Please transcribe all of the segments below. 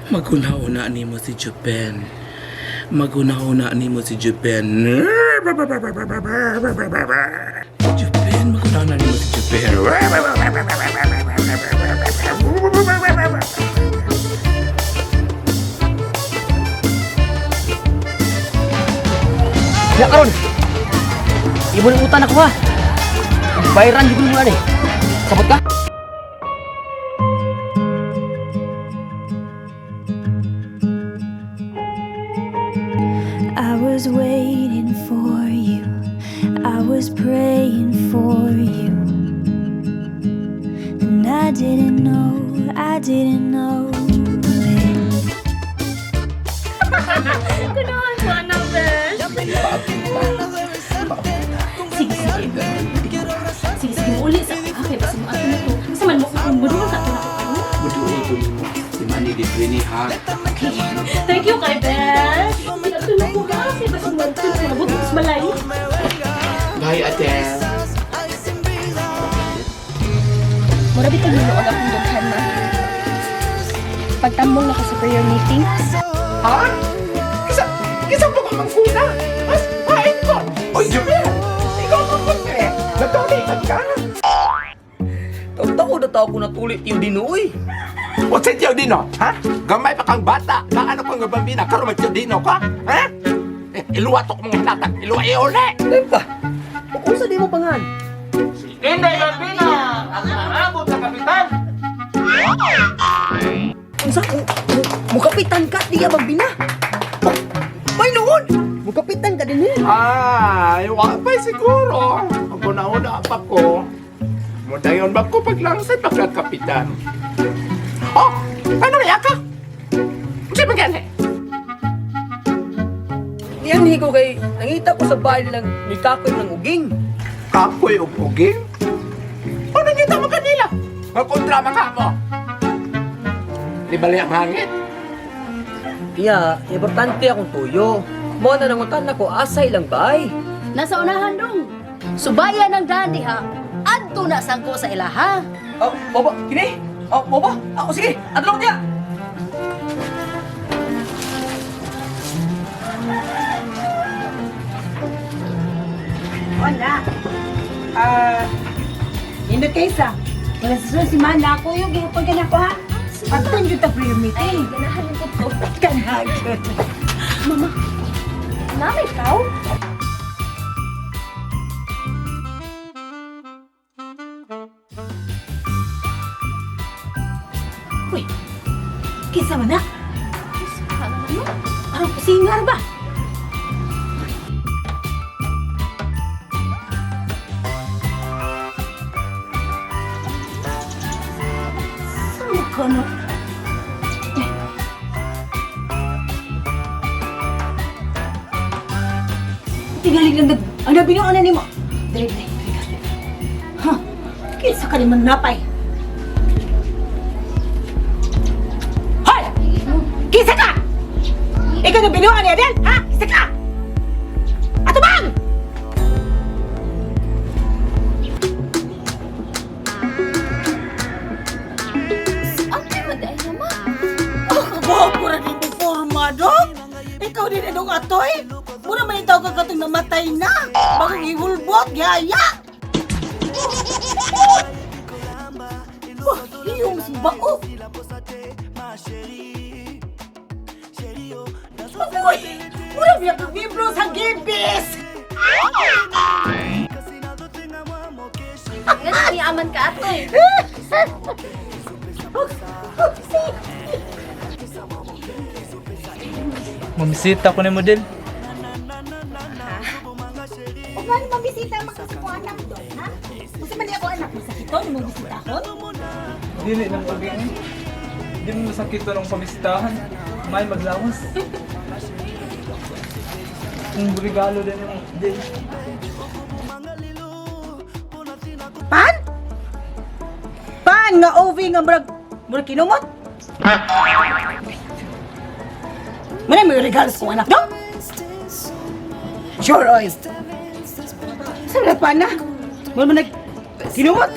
Maghuna-una nimo si Jupen. Maghuna-una nimo si Jupen. Jupen, maghuna-una nimo si Jupen. Ya karon. Ibu ng utang ako ha. Bayaran juga mo na Sabot ka? I was waiting for you. I was praying for you. And I didn't know then. Kunahan ko, anak, besh. Sige, uli sa okay, basta mo ato na to. Basta man mo kung budul ka to na to. Betul itu nimo. Si Mani di Trini ha. Thank you kay besh. Hindi na tulog ko kasi basta mo ito na butos malay. Bye, Adele. Mura bitang hinuog akong dughan na. Pagtambong na ko sa prayer meeting. Ha? Kisa po ka mangkuna? Mas hain ko. Oy, Jupen. Ikaw ang magkaya. Natulitan ka. Taon-taon na tao ko natulit yung dinoy. O sa tiyaw dino, ha? Gamay pa kang bata. Naano ko nga bambina, karon magtiyaw dino ka? Ha? Iluwa to kong mga hinatag. Iluwa iuli. Dahil ka. Kung sa di mo pangan. Hindi, bambina. Ang narabot sa kapitan. Kung sa mukapitan ka, di ka magbina. May noon. Mukapitan ka din eh. Ay, wapay siguro. Ang una-una pa ko. Mudayon ba ko paglangsay pagkakapitan? Oh, ano na ka? Sige magyan Yan ko kay nangita ko sa bahay nilang ni Kakoy ng uging. Kapoy o puging? O nakita mo kanila? Magkontra ka mo. Di bali ang hangit? Kaya, importante akong tuyo. Mo na nangutan ako, asay lang bay. Nasa unahan dong. Subayan ng dandi ha. Adto na sangko sa ilaha. Oh, bobo, kini? Oh, bobo, ako sige, adlong niya. Wala. Hindi kaysa. Wala sa si Mana ako yung gihapon ka na ko ha. Pagtan yung prayer meeting. Ganahan ko to. Kanag. Mama, ikaw? Uy, kisa mo na? Parang kusingar ba? Saan ka na? Tingaling lang ang nabinungan ni mo. Dali. Ha? Kisa ka naman napay. Hoy! Kisa ka! Ikaw na binuhan ni Adel, ha? Kisa ka! Ato bang! Ate, maday naman. Kabawa rin yung formado. Ikaw din na nung atoy. Muna man itaw ka katong namatay na. Bagong ihulbot, yaya. Iyong bao. Uy! Muna biya kang libro sa gibis. Ganun ni aman ka atoy. Mamisita ko ni model. Kung ano mabisita ang makasip ko anak doon, ha? Kasi mali ako anak mo sa kito, ni mabisita ako. Dili nang paging. Di mo masakit to ng pamisitahan. May maglawas. Ang regalo din yung day. Pan? Pan nga OV nga murag kinumot? Mana may regalo sa anak do? Sure, oy. Sabi pa na. Mo nag kinumot?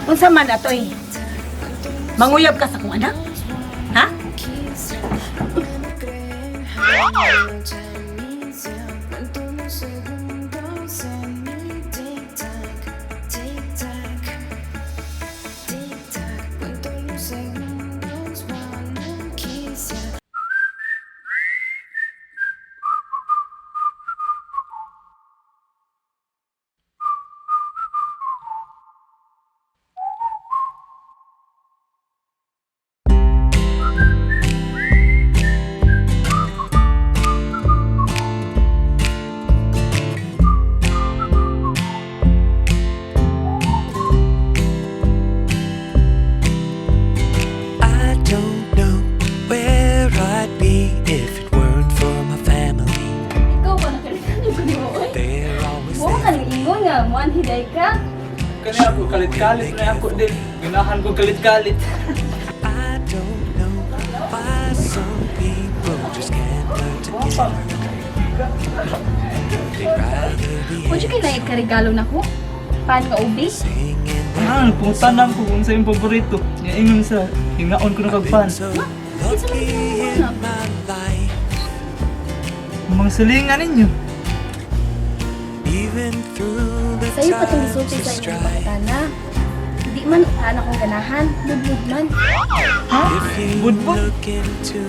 Unsa man atoy? Manguyab ka sa kong anak? Ha? I don't know where I'd be if it weren't for my family. Ikaw ba nakalikanyo ko niyo, oy? They're always Huwag ka nang ingon nga, muan hiday ka. Kani ako kalit-kalit na ako din. Ganahan ko kalit-kalit. I don't know why some people just can't learn to care. They'd rather be Huwag yung kailangan ka-regalo na ko. Paan nga ubi? singing Ah, kung tanam ko kung sa yung paborito. Yung ingon sa hingaon ko na kagpan. so lucky in my life. Mga silingan ninyo. Even through the Sa'yo pa itong times isulti of sa inyong strife. pagtana. Hindi man anak kong ganahan, budbud man. If you Budbud? look into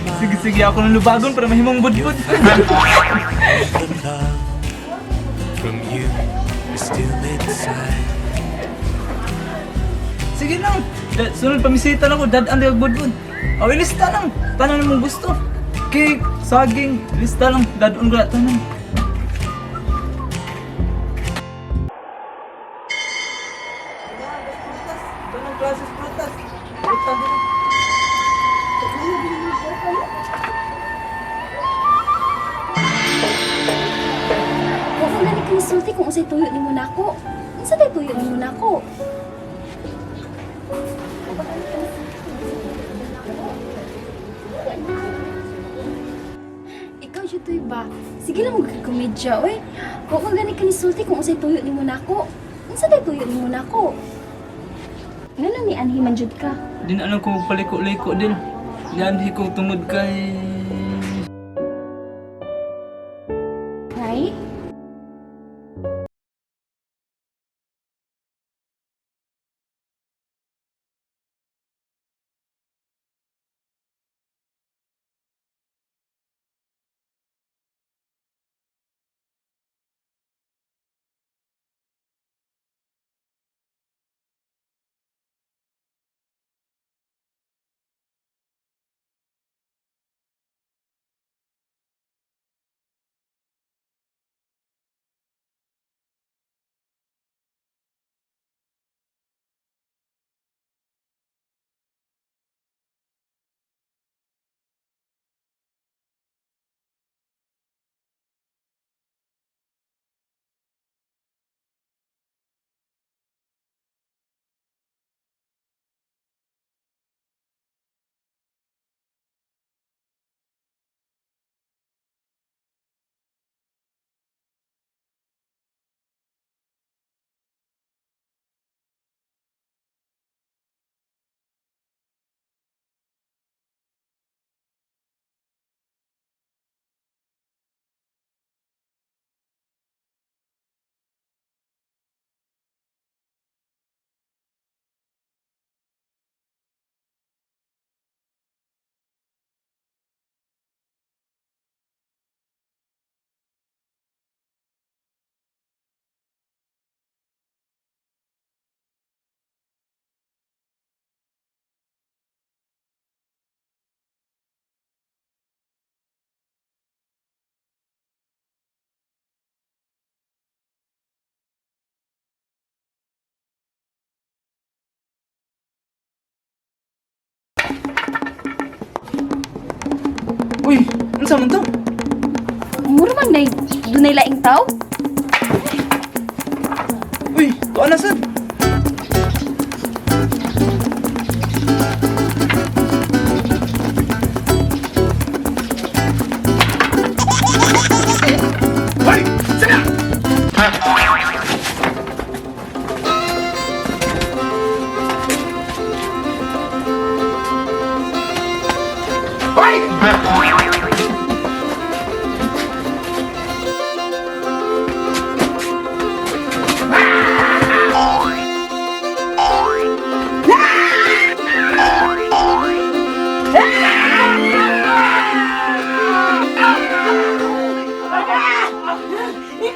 my Sige-sige ako ng lubagon para mahimong budbud. the love from you is still inside. Sige lang. Sunod pamisita lang ko. Dadaan din budbud. O, ilista lang. Tanan mong gusto. Cake, saging, lista lang. Dadaan ko na tanan. Huwag kang gani kanisulti kung usay tuyo ni mo na ako. Unsa day tuyo ni mo na ako? Ikaw jutoy ba? Sige lang magkakomedya, oy. Huwag kang gani kanisulti kung usay tuyo ni mo na ako. Unsa day tuyo ni mo na ako? Ngano ni anhi man jud ka? Di na alam kung paliko-liko din. Yan, ko tungod kay... Nay? Uy, ano sa man to? Mura man day dunay laing tao? Uy, tuwa na sad. Hoy! Sana!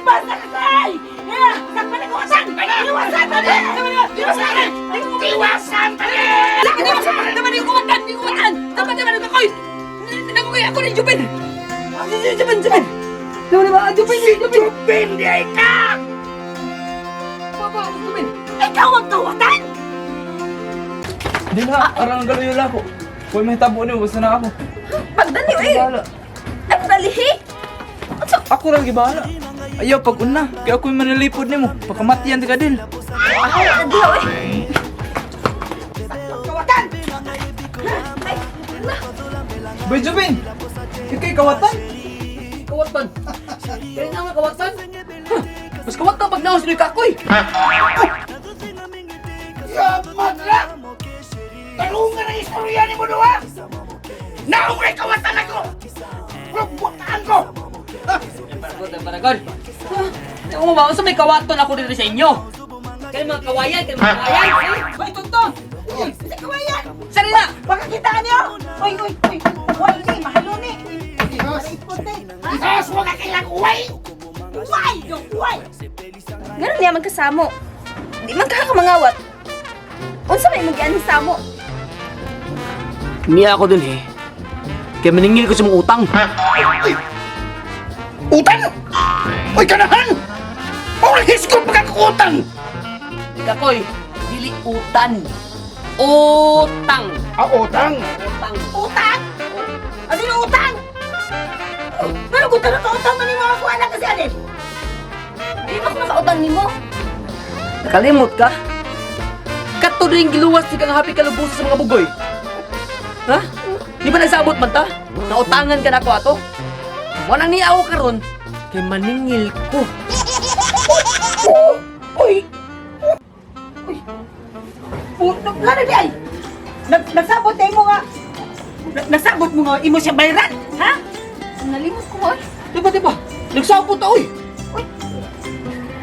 basta ka tay! Sakpan ako asan! Iwasan! Iwasan! Iwasan pa Jubin, di ay ka! Ikaw ang kawatan! Di na, arang galoy lang ako. Kung may tabo niyo, basta na ako. Pagdali, Ako eh! bahala. Ay, pagdalihi! Ako lang gibahala. Ayaw, pag una, kaya ako'y manilipod ni mo. Pagkamatiyan ti Kadil. Ay, adilaw, eh! Kawatan! Ay, na! Boy Jubin! Ikay kawatan? Kawatan. Kaya nga nga kawatan. Mas kawatan pag naos ni Kakoy. Yaman lang! Talungan ang istorya ni mo doon! Naungay kawatan ako! Pagbukaan ko! Paragon. Yung mo ba? Unsa may kawaton ako dito sa inyo? Kayo mga kawayan, kayo mga kawayan. Hoy, tonton! Hindi kawayan! Sarila! Baka kitaan niyo! Hoy! Wala ni! Mahalo ni! Isos mo ka kailang uway! Uway! Uway! Ganun niya magkasamo. Di man kakamangawat. Unsa may magian sa mo? Niya ako dun eh. Kaya maningil ko sa mga utang. Utang! Uy, kanahan! Orhis ko pagkakutang! Kakoy, dili utan. Utang. Utang! Utang. Utang! Ano yung utang? Pero kung tanong ka utang man yung mga kuha na kasi anin? Di ba ko nakautang nimo? Nakalimot ka? Kato rin giluwas di kang happy kalubusa sa mga bugoy. Ha? Di ba nagsabot man ta? Nautangan ka na ako ato? Wanang niyaw ka ron, kay maningil ko. Uy! Lalo di ay! Nagsabot tayo mo nga! Nagsabot mo nga imo siya bayaran! Ha? Nalimot ko, oy. Diba? Nagsabot ta, oy!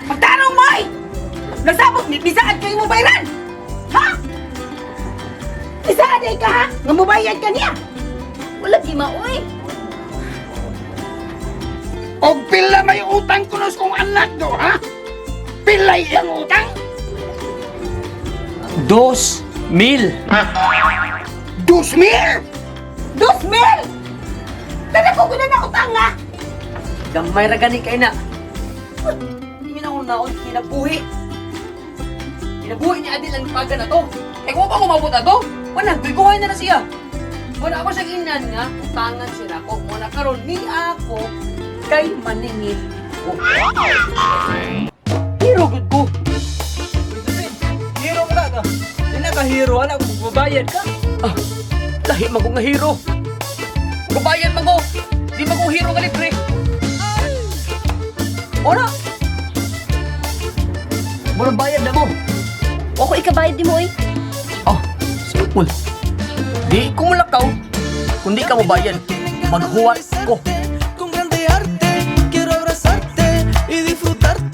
Magtanong mo ay! Nagsabot ni bisaan kayo mo bayaran! Ha? Bisaan ay ka ha? Nga mubayad ka niya! Wala di maoy. O pila may utang kunos kong anak do, ha? Pilay ang utang? 2,000. 2,000! 2,000! Tanda ko na utang nga! Gamay ra gani kay na. Hindi na ako naon kinabuhi. Kinabuhi ni Adil ang paga na to. Eh kung pa kumabot na to, wala, biguhay na siya. Wala ako sa inan nga, utangan siya ako. Muna karon ni ako kay maningil ko. Hero good ko. Boy Jubin, hero ka ka. Di na ka hero, alam kung babayad ka. Ah, lahi man ko nga hero. Babayan man ko. Di man ko hero nga libre. Ora. Mura bayad na mo. Ako ikabayad di mo, oy. Ah, simple. Di ko mulakaw. Kung di ka mabayad, maghuwat ko. Con grande arte quiero abrazarte y disfrutarte